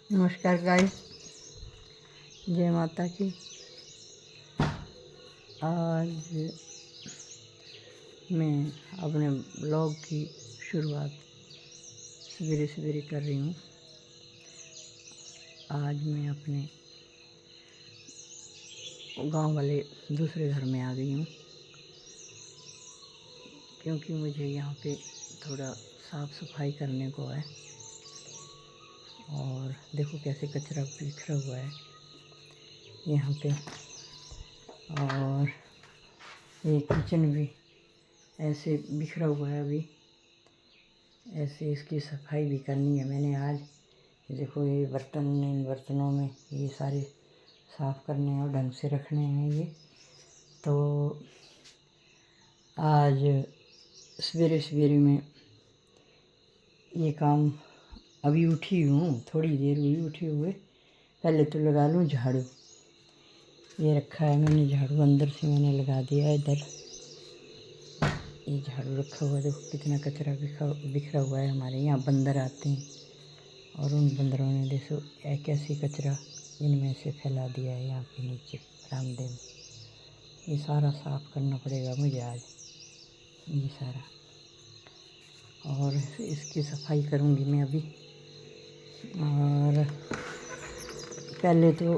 नमस्कार गाइस, जय माता की। आज मैं अपने ब्लॉग की शुरुआत सवेरे सवेरे कर रही हूँ। आज मैं अपने गांव वाले दूसरे घर में आ गई हूँ, क्योंकि मुझे यहाँ पे थोड़ा साफ़ सफाई करने को है। और देखो कैसे कचरा बिखरा हुआ है यहाँ पे। और ये किचन भी ऐसे बिखरा हुआ है, अभी ऐसे इसकी सफाई भी करनी है मैंने आज। देखो ये बर्तन, इन बर्तनों में ये सारे साफ़ करने हैं और ढंग से रखने हैं। ये तो आज सवेरे सवेरे में ये काम, अभी उठी हूँ, थोड़ी देर हुई उठे हुए। पहले तो लगा लूँ झाड़ू। ये रखा है मैंने झाड़ू, अंदर से मैंने लगा दिया इधर। ये झाड़ू रखा हुआ, देखो कितना कचरा बिखरा हुआ है। हमारे यहाँ बंदर आते हैं और उन बंदरों ने देखो कैसे कचरा इनमें से फैला दिया है यहाँ पे नीचे बरामदे में। ये सारा साफ़ करना पड़ेगा मुझे आज, ये सारा। और इसकी सफाई करूँगी मैं अभी। और पहले तो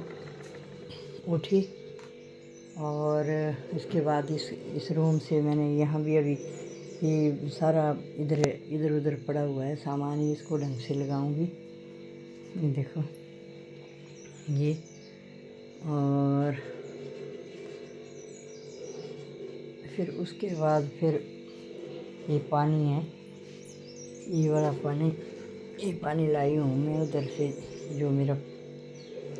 उठी और इसके बाद इस रूम से मैंने यहाँ भी अभी ये सारा इधर उधर पड़ा हुआ है सामान, ही इसको ढंग से लगाऊंगी। ये देखो ये। और फिर उसके बाद फिर ये पानी है, ये वाला पानी, ये पानी लाई हूँ मैं उधर से, जो मेरा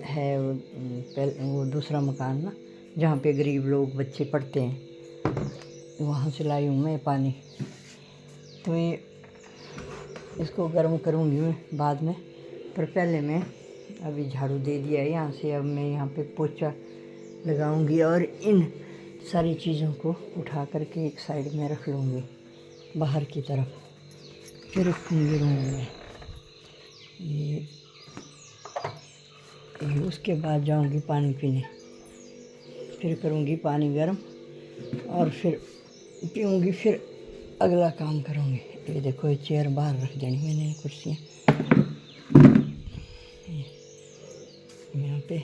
है वो दूसरा मकान ना, जहाँ पे गरीब लोग बच्चे पढ़ते हैं, वहाँ से लाई हूँ मैं पानी। तो ये इसको गर्म करूँगी मैं बाद में, पर पहले मैं अभी झाड़ू दे दिया है यहाँ से। अब मैं यहाँ पे पोछा लगाऊंगी और इन सारी चीज़ों को उठा करके एक साइड में रख लूँगी बाहर की तरफ। फिर रखूँगी रूम में ये उसके बाद जाऊँगी पानी पीने, फिर करूँगी पानी गर्म और फिर पीऊँगी, फिर अगला काम करूँगी। ये देखो ये चेयर बाहर रख देनी मैंने, कुर्सियाँ यहाँ पे,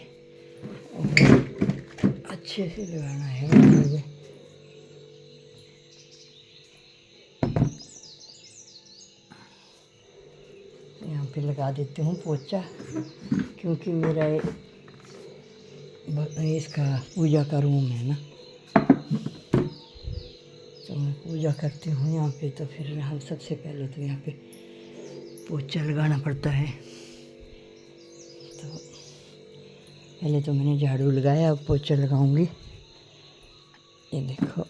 और अच्छे से लगाना है मुझे। यहाँ पे लगा देती हूँ पोछा, क्योंकि मेरा इसका पूजा का रूम है ना, तो मैं पूजा करती हूँ यहाँ पे। तो फिर हम सबसे पहले तो यहाँ पे पोछा लगाना पड़ता है। तो पहले तो मैंने झाड़ू लगाया, अब पोछा लगाऊंगी। ये देखो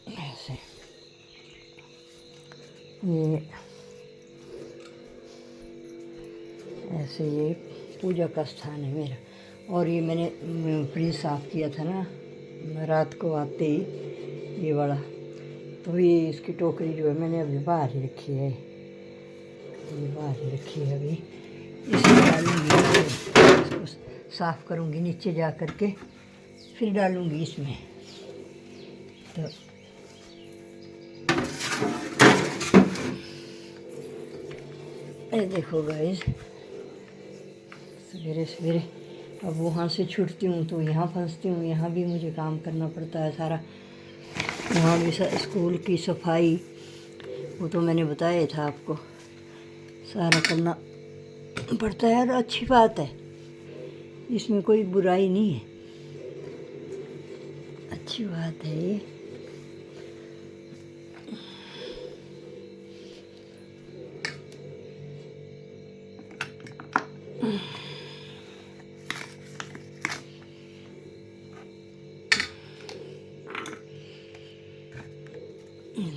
ऐसे। ये ऐसे ये पूजा का स्थान है मेरा। और ये मैंने फ्रिज साफ़ किया था ना रात को आते ही, ये वाला। तो ये इसकी टोकरी जो है मैंने अभी बाहर ही रखी है, ये बाहर ही रखी है अभी। इसमें डालूँगी, इसको साफ़ करूँगी नीचे जा कर के, फिर डालूँगी इसमें। तो ये देखो गाइस, सवेरे सवेरे अब वहाँ से छूटती हूँ तो यहाँ फंसती हूँ। यहाँ भी मुझे काम करना पड़ता है सारा। वहाँ भी स्कूल की सफाई, वो तो मैंने बताया था आपको, सारा करना पड़ता है। और अच्छी बात है, इसमें कोई बुराई नहीं है, अच्छी बात है ये। ये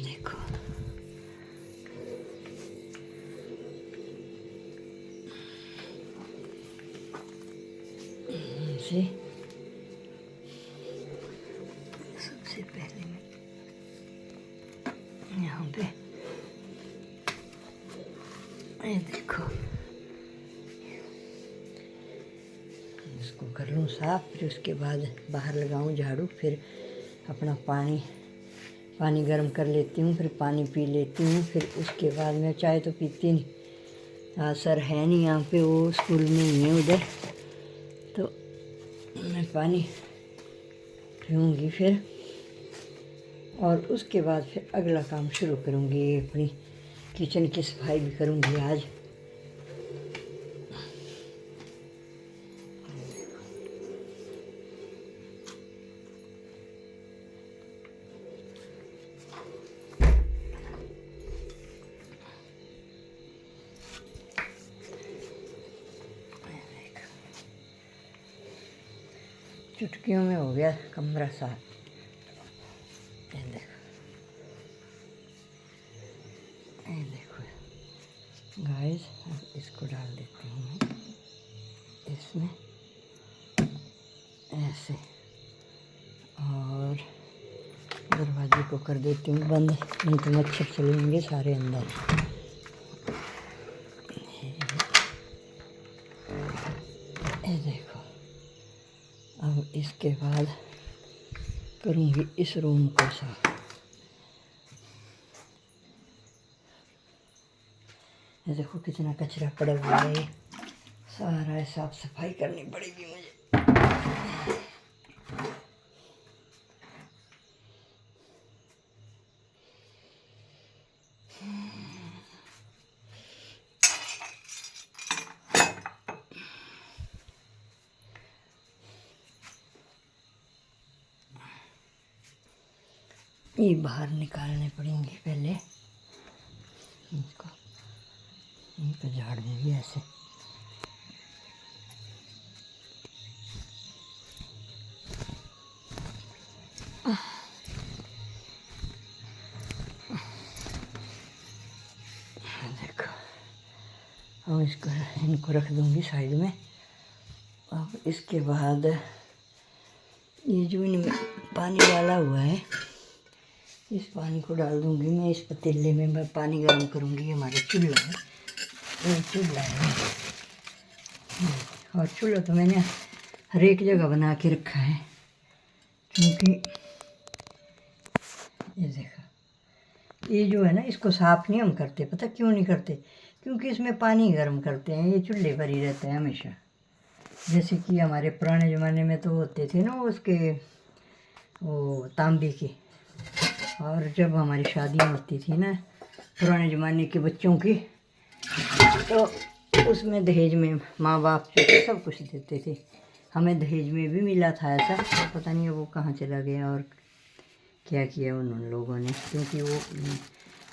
देखो से सबसे पहले मैं यहाँ पे ये देखो इसको कर लूँ साफ, फिर उसके बाद बाहर लगाऊँ झाड़ू, फिर अपना पानी गर्म कर लेती हूँ, फिर पानी पी लेती हूँ। फिर उसके बाद मैं चाय तो पीती नहीं, हाँ सर है नहीं यहाँ पे, वो स्कूल में ही है उधर, तो मैं पानी पीऊँगी फिर, और उसके बाद फिर अगला काम शुरू करूँगी। अपनी किचन की सफाई भी करूँगी आज। चुटकियों में हो गया कमरा साफ। ये देखो गाइस, इसको डाल देती हूँ मैं इसमें ऐसे, और दरवाजे को कर देती हूँ बंद, नहीं तो मच्छर चलेंगे सारे अंदर। ये देखो, अब इसके बाद करूँगी इस रूम को साफ। ये देखो कितना कचरा पड़ा हुआ है, सारा साफ सफाई करनी पड़ेगी मुझे। ये बाहर निकालने पड़ेंगे पहले इसको, ये तो झाड़ देंगे ऐसे। देखो, अब इनको रख दूंगी साइड में। अब इसके बाद ये जो इनमें पानी डाला हुआ है, इस पानी को डाल दूंगी मैं इस पतीले में। मैं पानी गर्म करूंगी, हमारा चूल्हा है, ये चूल्हा है, और चूल्हा तो मैंने हर एक जगह बना के रखा है, क्योंकि ये देखो, ये जो है ना, इसको साफ़ नहीं हम करते। पता क्यों नहीं करते? क्योंकि इसमें पानी गर्म करते हैं, ये चूल्हे पर ही रहता है हमेशा। जैसे कि हमारे पुराने ज़माने में तो होते थे ना उसके, वो तांबे के, और जब हमारी शादियाँ होती थी ना पुराने ज़माने के बच्चों की, तो उसमें दहेज में माँ बाप जो थे सब कुछ देते थे। हमें दहेज में भी मिला था ऐसा, तो पता नहीं वो कहाँ चला गया और क्या किया उन लोगों ने, क्योंकि वो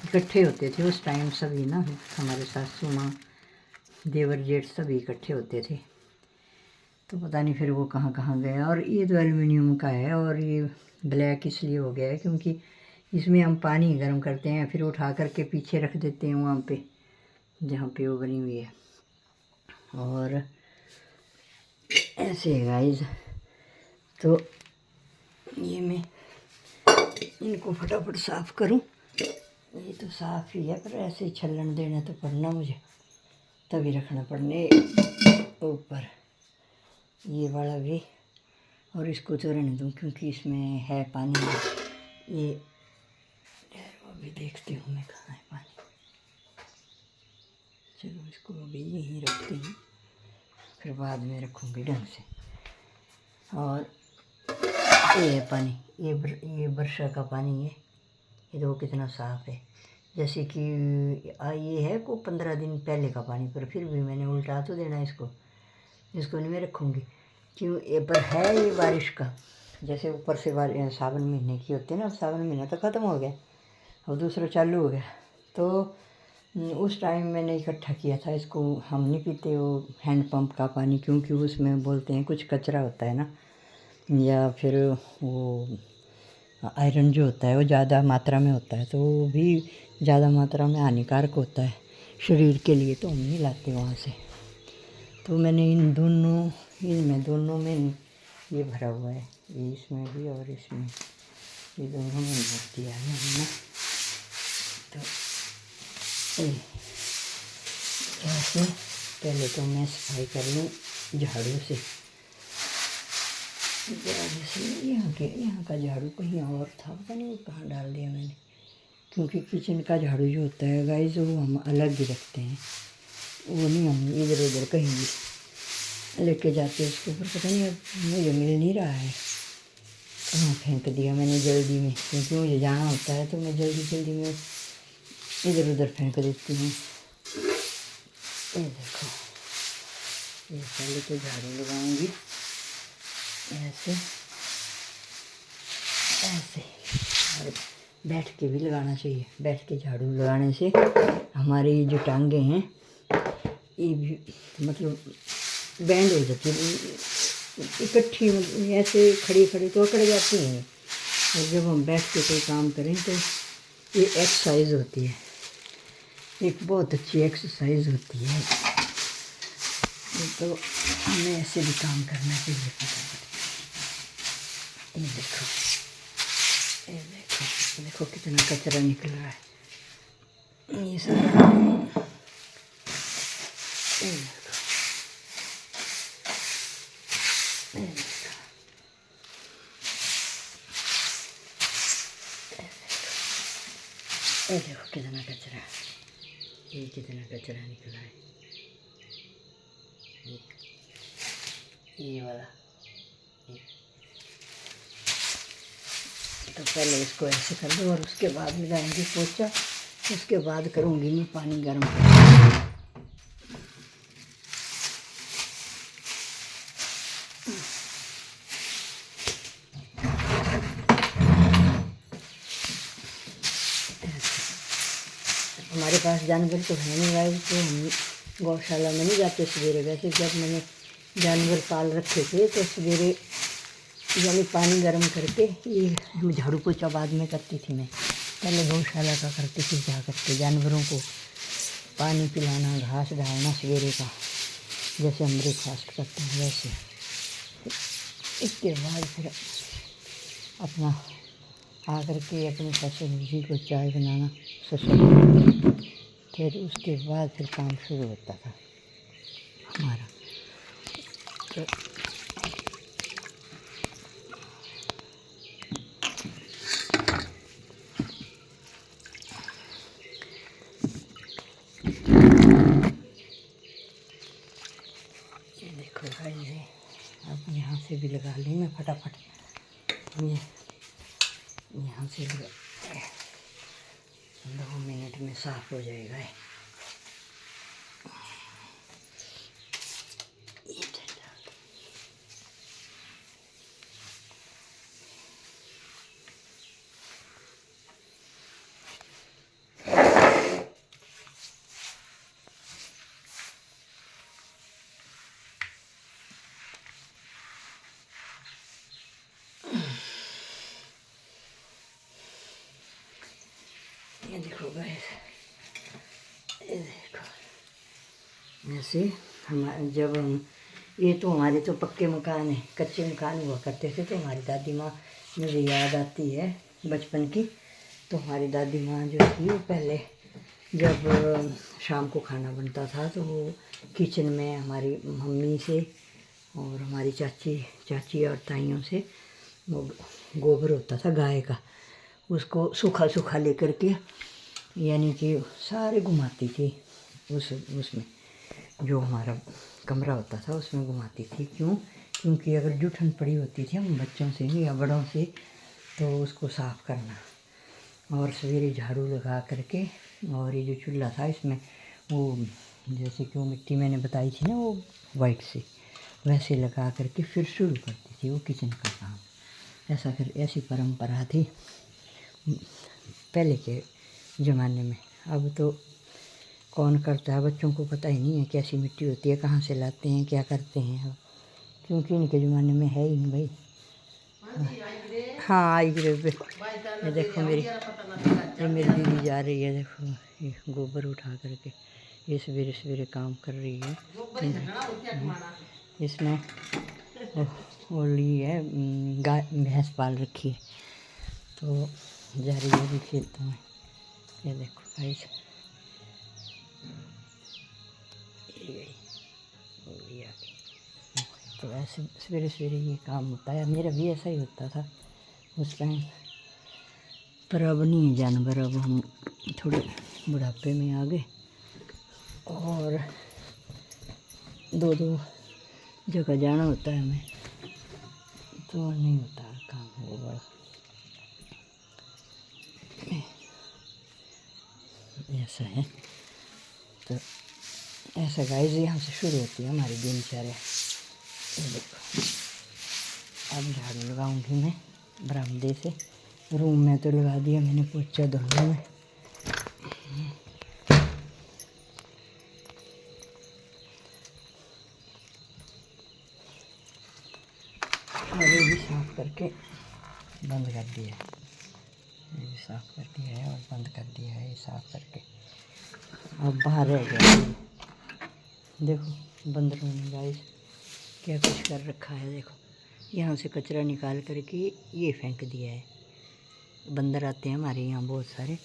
इकट्ठे होते थे उस टाइम सभी ना, हमारे सासू माँ, देवर जेठ सभी इकट्ठे होते थे, तो पता नहीं फिर वो कहाँ कहाँ गया। और ये तो एल्युमिनियम का है, और ये ब्लैक इसलिए हो गया है क्योंकि इसमें हम पानी गर्म करते हैं, फिर उठा करके पीछे रख देते हैं वहाँ पे जहाँ पे वो बनी हुई है। और ऐसे है गाइस, तो ये मैं इनको फटाफट साफ़ करूं। ये तो साफ़ ही है, पर ऐसे ही छलने देना तो पड़ना मुझे, तभी रखना पड़ने ऊपर ये वाला भी, और इसको तो रहने दूँ क्योंकि इसमें है पानी। ये वो भी देखती हूँ मैं कहाँ है पानी। चलो इसको अभी यहीं रखती हूँ, फिर बाद में रखूँगी ढंग से। और ये है पानी, ये वर्षा का पानी है, ये देखो कितना साफ़ है। जैसे कि ये है को 15 दिन पहले का पानी, पर फिर भी मैंने उल्टा तो देना इसको नहीं मैं रखूँगी। क्यों? ये पर है ये बारिश का, जैसे ऊपर से सावन महीने की होती है ना, सावन महीना तो ख़त्म हो गया और दूसरा चालू हो गया, तो उस टाइम मैंने इकट्ठा किया था इसको। हम नहीं पीते वो हैंडपम्प का पानी, क्योंकि उसमें बोलते हैं कुछ कचरा होता है ना, या फिर वो आयरन जो होता है वो ज़्यादा मात्रा में होता है, तो वो भी ज़्यादा मात्रा में हानिकारक होता है शरीर के लिए, तो हम नहीं लाते वहाँ से। तो मैंने इनमें दोनों में ये भरा हुआ है, ये इसमें भी और इसमें, ये दोनों में भर दिया है हमने। तो ऐसे पहले तो मैं सफाई कर लूँ झाड़ू से। यहाँ का झाड़ू कहीं और था, पता नहीं वो कहाँ डाल दिया मैंने, क्योंकि किचन का झाड़ू जो होता है गाइस वो हम अलग ही रखते हैं, वो नहीं हम इधर उधर कहीं भी लेके जाते उसके ऊपर। पता नहीं अब मुझे मिल नहीं रहा है, कहाँ फेंक दिया मैंने जल्दी में, क्योंकि मुझे जाना होता है तो मैं जल्दी में इधर उधर फेंक देती हूँ। ये देखो, ये पहले तो झाड़ू लगाऊंगी ऐसे ऐसे, और बैठ के भी लगाना चाहिए। बैठ के झाड़ू लगाने से हमारी जो टांगें हैं ये भी मतलब बैंड हो जाती है, इकट्ठी ऐसे खड़ी खड़ी तो अकड़ जाती हैं, और जब हम बैठ के कोई काम करें तो ये एक्सरसाइज होती है, एक बहुत अच्छी एक्सरसाइज होती है। तो हमें ऐसे भी काम करना चाहिए। ये देखो, ये देखो, देखो कितना कचरा निकल रहा है ये सब। ये देखो, ये देखो, ये देखो कितना कचरा, ये कितना कचरा निकला है। ये वाला, तो पहले इसको ऐसे कर दो और उसके बाद लगाएंगे पोछा, उसके बाद करूँगी मैं पानी गर्म। हमारे पास जानवर तो है नहीं गाइस, तो हम गौशाला में नहीं जाते सवेरे। वैसे जब मैंने जानवर पाल रखे थे तो सवेरे यानी पानी गर्म करके ये झाड़ू पोछा बाद में करती थी मैं, पहले गौशाला का करती थी, जा करके जानवरों को पानी पिलाना, घास डालना सवेरे का, जैसे हम ब्रेकफास्ट करते हैं वैसे। इसके बाद फिर अपना आ करके अपने ससुर जी को चाय बनाना, ससुर, फिर उसके बाद फिर काम शुरू होता था हमारा। तो ये देखो गाइस, अब यहाँ से भी लगा ली मैं फटाफट, ये यहाँ से लगा, 2 मिनट में साफ हो जाएगा। ये देखो गाइस, ये देखो ऐसे हमारे जब हम, ये तो हमारे तो पक्के मकान है, कच्चे मकान हुआ करते थे। तो हमारी दादी माँ, मुझे याद आती है बचपन की, तो हमारी दादी माँ जो थी वो पहले जब शाम को खाना बनता था तो वो किचन में हमारी मम्मी से और हमारी चाची और ताइयों से वो गोबर होता था गाय का, उसको सूखा सूखा लेकर के यानी कि सारे घुमाती थी उसमें जो हमारा कमरा होता था उसमें घुमाती थी। क्यों? क्योंकि अगर जूठन पड़ी होती थी हम बच्चों से या बड़ों से, तो उसको साफ़ करना और सवेरे झाड़ू लगा करके, और ये जो चूल्हा था इसमें वो जैसे कि वो मिट्टी मैंने बताई थी ना वो वाइट से, वैसे लगा करके फिर शुरू करती थी वो किचन का काम। ऐसा फिर ऐसी परंपरा थी पहले के ज़माने में। अब तो कौन करता है, बच्चों को पता ही नहीं है कैसी मिट्टी होती है, कहाँ से लाते हैं, क्या करते हैं अब, क्योंकि इनके ज़माने में है ही नहीं भाई। हाँ आई गिरे ये देखो ये मेरी दीदी जा रही है, देखो ये गोबर उठा करके ये सवेरे सवेरे काम कर रही है। इसने वो ली है गाय भैंस पाल रखी है तो जा रही है अभी खेतों में। ये देखो गाइस तो ऐसे सवेरे सवेरे ये काम होता है। मेरा भी ऐसा ही होता था उस टाइम, पर अब नहीं है जानवर, अब हम थोड़े बुढ़ापे में आ गए और दो दो जगह जाना होता है हमें, तो नहीं होता काम वो बड़ा। ऐसा है तो ऐसा गाइस यहाँ से शुरू होती है हमारी दिनचर्या। ये देखो अब झाड़ू लगाऊंगी मैं बरामदे से, रूम में तो लगा दिया मैंने पोछा धोने में। ये भी साफ करके बंद कर दिया है, ये भी साफ कर दिया है और बंद कर दिया है ये साफ करके। अब बाहर रह गया, देखो बंदरों ने गाइस क्या कुछ कर रखा है। देखो यहाँ से कचरा निकाल करके ये फेंक दिया है। बंदर आते हैं हमारे यहाँ बहुत सारे,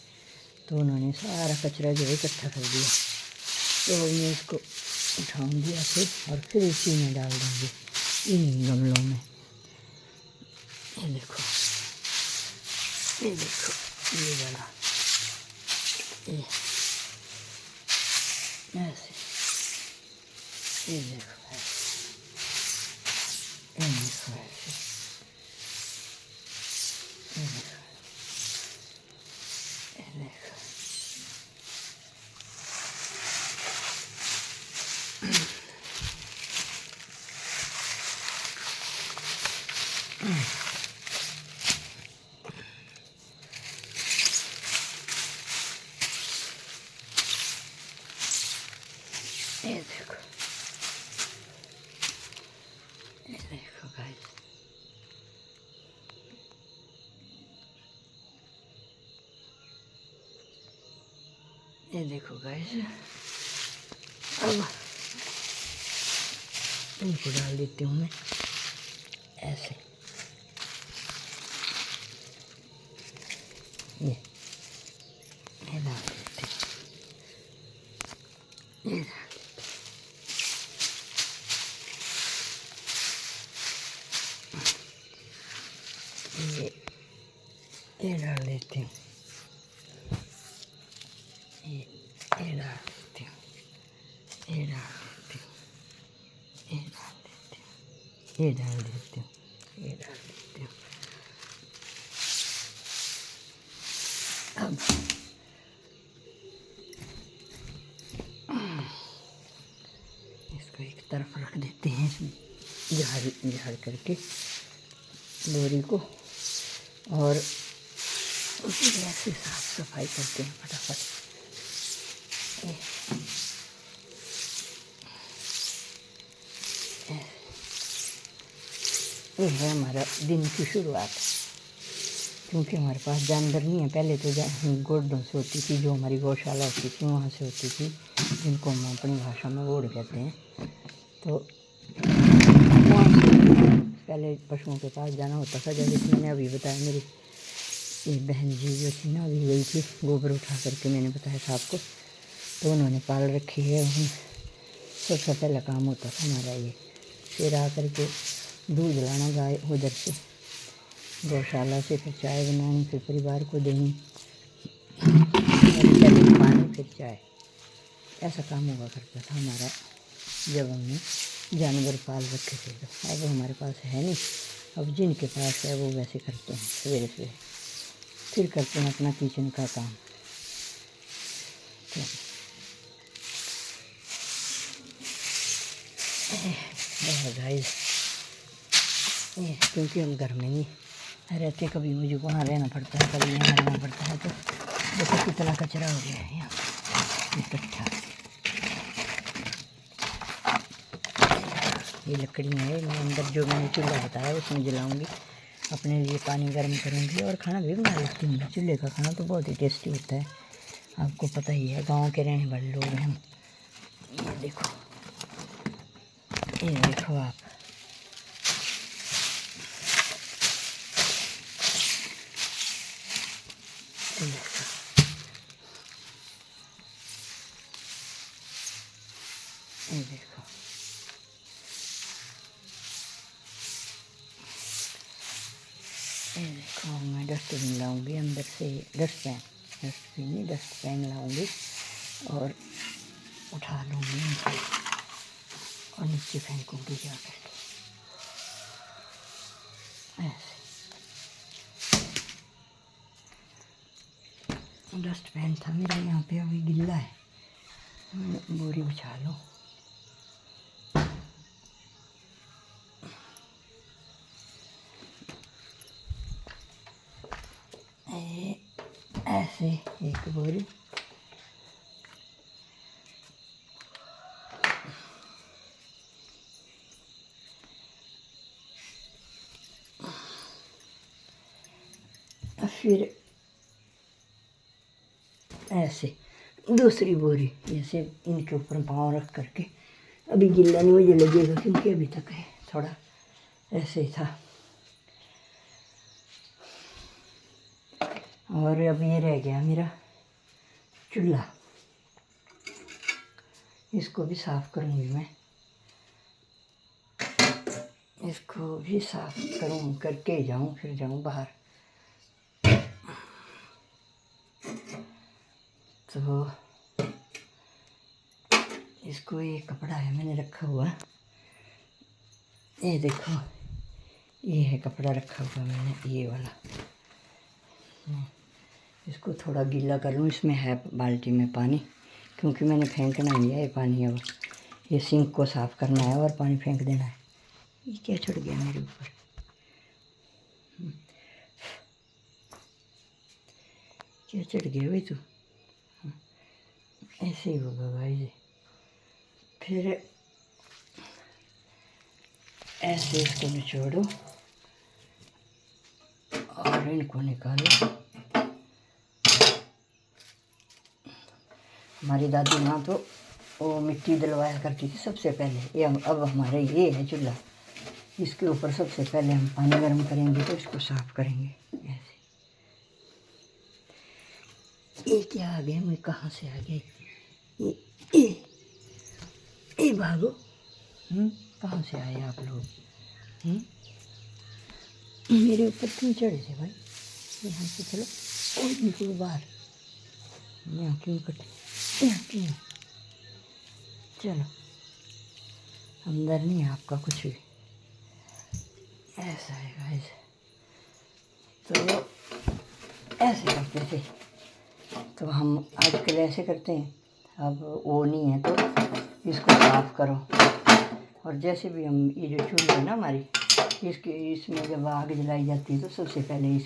तो उन्होंने सारा कचरा जो है इकट्ठा कर दिया, तो मैं इसको उठाऊंगी ऐसे और फिर इसी में डाल दूँगी इन गमलों में। ये देखो ये देखो ये वाला ये ऐसे, ये देखो ये देखो ऐसे, ये देखो ये देखो ये देखो ये देखो गाइस ये देखो गाइस। अब इनको डाल देती हूँ मैं ऐसे, ये डाल देती हूँ, ये डाल ये डाल देती हूँ, ये डाल देती हूँ, ये डाल देती हूँ, ये डाल देती हूँ, ये डाल देती हूँ, ये डाल देती हूँ। अब इसको एक तरफ रख देते हैं, झाड़ झाड़ करके बोरी को, और उसी ऐसे साफ सफाई करते हैं फटाफट। ये है हमारा दिन की शुरुआत, क्योंकि हमारे पास जानवर नहीं है। पहले तो गोड्डों से होती थी, जो हमारी गौशाला होती थी वहाँ से होती थी, जिनको हम अपनी भाषा में गोड़ कहते हैं। तो वहाँ से पहले पशुओं के पास जाना होता था। जैसे मैंने अभी बताया, मेरी ये बहन जी जो थी ना, अभी गई थी गोबर उठा करके, मैंने बताया था आपको, तो उन्होंने पाल रखी है। सबसे पहला काम होता था हमारा ये, फिर आ करके दूध लाना गाय उधर से गौशाला से, फिर चाय बनानी, फिर परिवार को देनी, पहले पानी फिर चाय। ऐसा काम हुआ करता था हमारा जब हमने जानवर पाल रखे थे। तो अब हमारे पास है नहीं, अब जिनके पास है वो वैसे करते हैं, सवेरे सवेरे फिर करते हैं अपना किचन का काम। तो गाइस क्योंकि हम घर में नहीं रहते, कभी मुझे वहाँ रहना पड़ता है, कभी यहाँ रहना पड़ता है, तो देखो कितना कचरा हो गया है यहाँ। इकट्ठा। ये लकड़ियाँ हैं, मैं अंदर जो मैंने चूल्हा बताया उसमें जलाऊंगी, अपने लिए पानी गर्म करूंगी और खाना भी बना लेती हूँ। चूल्हे का खाना तो बहुत ही टेस्टी होता है, आपको पता ही है, गांव के रहने वाले लोग हैं हम। ये देखो आप, ये देखो मैं डस्टबिन लाऊंगी अंदर से, डस्टबिन लाऊंगी और उठा लूँगी नीचे और नीचे फेंकूँगी जाकर ऐसे। डस्टबिन था मेरा यहाँ पे, अभी गिल्ला है, बोरी बिछा लो। ऐसे एक बोरी, फिर ऐसे दूसरी बोरी, ऐसे इनके ऊपर पाँव रख करके। अभी गिल्ला नहीं मुझे लगेगा क्योंकि अभी तक है थोड़ा ऐसे ही था। और अब ये रह गया मेरा चूल्हा, इसको भी साफ़ करूँगी मैं, इसको भी साफ़ करूँ, करके जाऊँ, फिर जाऊँ बाहर। तो इसको ये कपड़ा है मैंने रखा हुआ, ये देखो, ये है कपड़ा रखा हुआ मैंने, ये वाला। इसको थोड़ा गीला कर लूँ, इसमें है बाल्टी में पानी, क्योंकि मैंने फेंकना नहीं है ये पानी, अब ये सिंक को साफ़ करना है और पानी फेंक देना है। ये क्या चढ़ गया मेरे ऊपर, क्या चढ़ गया भाई तू, ऐसे ही होगा भाई। फिर ऐसे इसको निचोड़ो और इनको निकालो। हमारी दादी माँ तो वो मिट्टी डलवाया करती थी सबसे पहले, ये अब हमारे ये है चूल्हा, इसके ऊपर सबसे पहले हम पानी गर्म करेंगे तो इसको साफ़ करेंगे ऐसे। ये क्या आ गया, मैं कहाँ से आ गई, ये भागो, कहाँ से आए आप लोग, मेरे ऊपर क्यों चढ़े थे भाई, यहाँ से चलो, और निकलो बाहर, यहाँ क्यों कटे, यहाँ क्यों, चलो अंदर नहीं है आपका कुछ भी। ऐसा है गाइस, तो ऐसे करते थे, तो हम आजकल ऐसे करते हैं। अब वो नहीं है तो इसको साफ़ करो, और जैसे भी हम ये जो चूल्हा है ना हमारी, इसमें जब आग जलाई जाती है तो सबसे पहले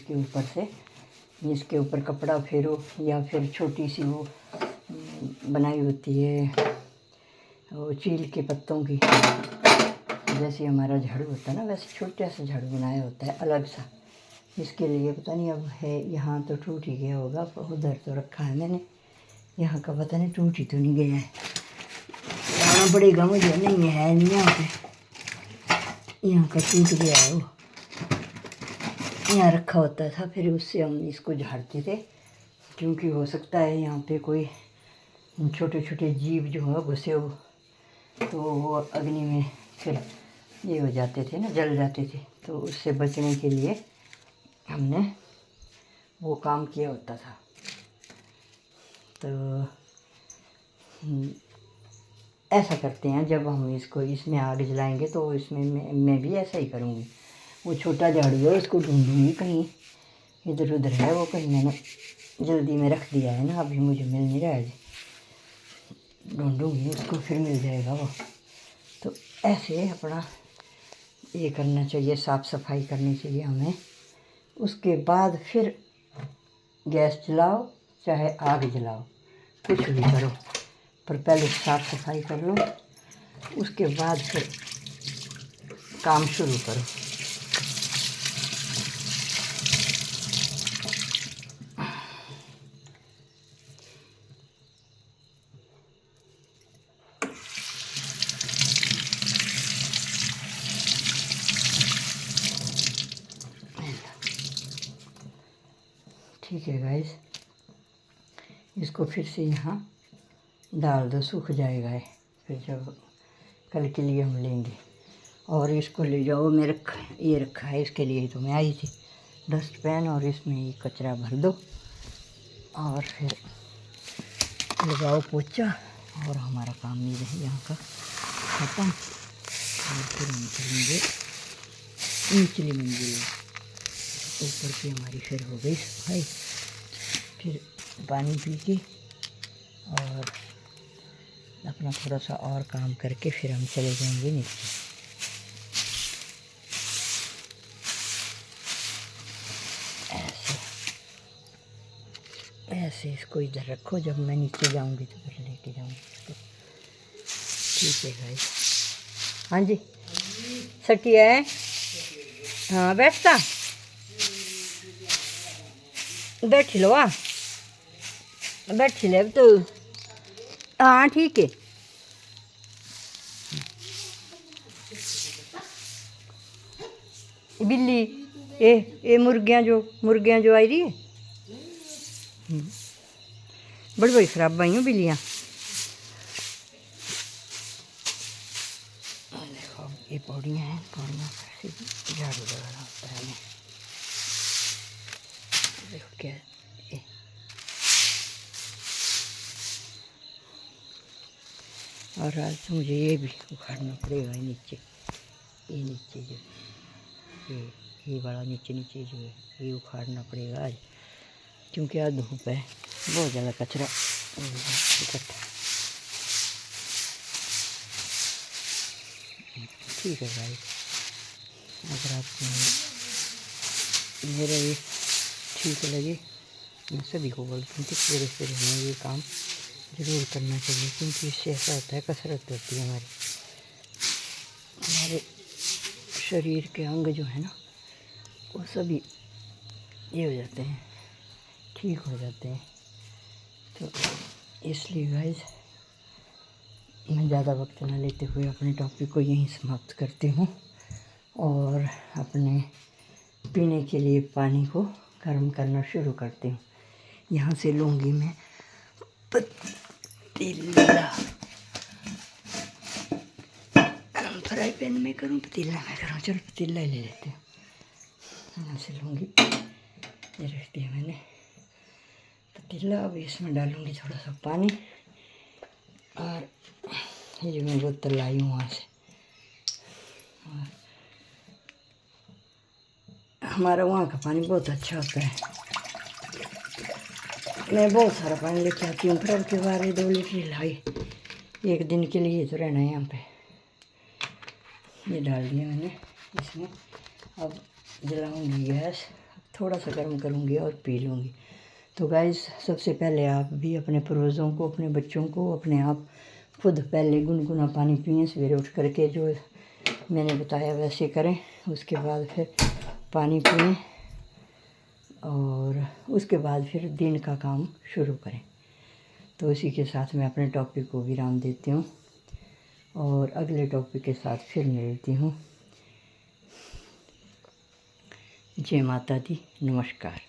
इसके ऊपर कपड़ा फेरो, या फिर छोटी सी वो बनाई होती है वो चील के पत्तों की, जैसे हमारा झाड़ू होता है ना, वैसे छोटा सा झाड़ू बनाया होता है अलग सा। इसके लिए पता नहीं अब है, यहाँ तो टूट ही गया होगा, उधर तो रखा है मैंने, यहाँ का पता नहीं टूट ही तो नहीं गया है, लाना पड़ेगा मुझे, नहीं है नहीं यहाँ पे, यहाँ का टूट गया है, वो यहाँ रखा होता था, फिर उससे हम इसको झाड़ते थे, क्योंकि हो सकता है यहाँ पे कोई छोटे छोटे जीव जो है घुसे हो, तो वो अग्नि में फिर ये हो जाते थे ना, जल जाते थे, तो उससे बचने के लिए हमने वो काम किया होता था। तो ऐसा करते हैं, जब हम इसमें आग जलाएंगे तो इसमें मैं भी ऐसा ही करूँगी। वो छोटा झाड़ू है उसको ढूंढूंगी, कहीं इधर उधर है वो, कहीं मैंने जल्दी में रख दिया है ना, अभी मुझे मिल नहीं रहा है, ढूंढूंगी उसको, फिर मिल जाएगा वो। तो ऐसे अपना ये करना चाहिए, साफ़ सफाई करनी चाहिए हमें। उसके बाद फिर गैस जलाओ चाहे आग जलाओ, कुछ भी करो, पर पहले साफ़ सफाई कर लो, उसके बाद फिर काम शुरू करो। ठीक है गाइस, इसको फिर से यहाँ डाल दो, सूख जाएगा है। फिर जब कल के लिए हम लेंगे। और इसको ले जाओ, ये रखा है इसके लिए तो मैं आई थी, डस्टबिन, और इसमें ये कचरा भर दो और फिर लगाओ पोछा और हमारा काम नहीं रहे यहाँ का खत्म। और फिर हम चलेंगे निचली मंजिल, ऊपर की हमारी फिर हो गई सफाई। फिर पानी पी के और अपना थोड़ा सा और काम करके फिर हम चले जाएंगे नीचे। ऐसे इसको इधर रखो, जब मैं नीचे जाऊंगी तो फिर लेके जाऊंगी इसको। ठीक है गाइस। हाँ जी, सटी है। हाँ बैठता, बैठी लो, बैठी ले अब तो। हाँ ठीक है। बिल्ली ये मुर्गियाँ जो आई रही है, बड़ी खराब आई हूँ बिल्लियाँ। देखो ये पौड़ियाँ हैं, पौड़ियाँ पर झाड़ू लगाना होता है हमें। देखो क्या ये, और आज तो मुझे ये भी उखाड़ना पड़ेगा नीचे, ये नीचे जो ये वाला नीचे जो है ये उखाड़ना पड़ेगा आज, क्योंकि आज धूप है, बहुत ज़्यादा कचरा इकट्ठा। ठीक है भाई, अगर आपको मेरा ये ठीक लगे, मैं सभी को बोलती हूँ कि सवेरे हमें ये काम ज़रूर करना चाहिए, क्योंकि इससे ऐसा होता है कसरत होती है हमारे शरीर के अंग जो है ना, वो सभी ये हो जाते हैं, ठीक हो जाते हैं। तो इसलिए गाइस मैं ज़्यादा वक्त ना लेते हुए अपने टॉपिक को यहीं समाप्त करती हूँ और अपने पीने के लिए पानी को गर्म करना शुरू करती हूँ। यहाँ से लूँगी मैं पतीला, फ्राई पैन में करूँ पतीला में करूँ, चलो पतीला ही ले लेते हैं। यहाँ से लूँगी, ये रख दिया मैंने पतीला। अब इसमें डालूँगी थोड़ा सा पानी, और ये मैं बोतल लाई हूँ वहाँ से। और हमारा वहाँ का पानी बहुत अच्छा होता है, मैं बहुत सारा पानी लेके आती हूँ, फिर अब के बार 2 लीटर लाई, एक दिन के लिए तो रहना है यहाँ पे। ये डाल दिया मैंने इसमें। अब जलाऊंगी गैस, थोड़ा सा गर्म करूँगी और पी लूँगी। तो गाइस सबसे पहले आप भी अपने पड़ोसियों को, अपने बच्चों को, अपने आप खुद पहले गुनगुना पानी पिएं सवेरे उठ करके, जो मैंने बताया वैसे करें। उसके बाद फिर पानी पिएं और उसके बाद फिर दिन का काम शुरू करें। तो इसी के साथ मैं अपने टॉपिक को विराम देती हूँ और अगले टॉपिक के साथ फिर मिलती हूँ। जय माता दी, नमस्कार।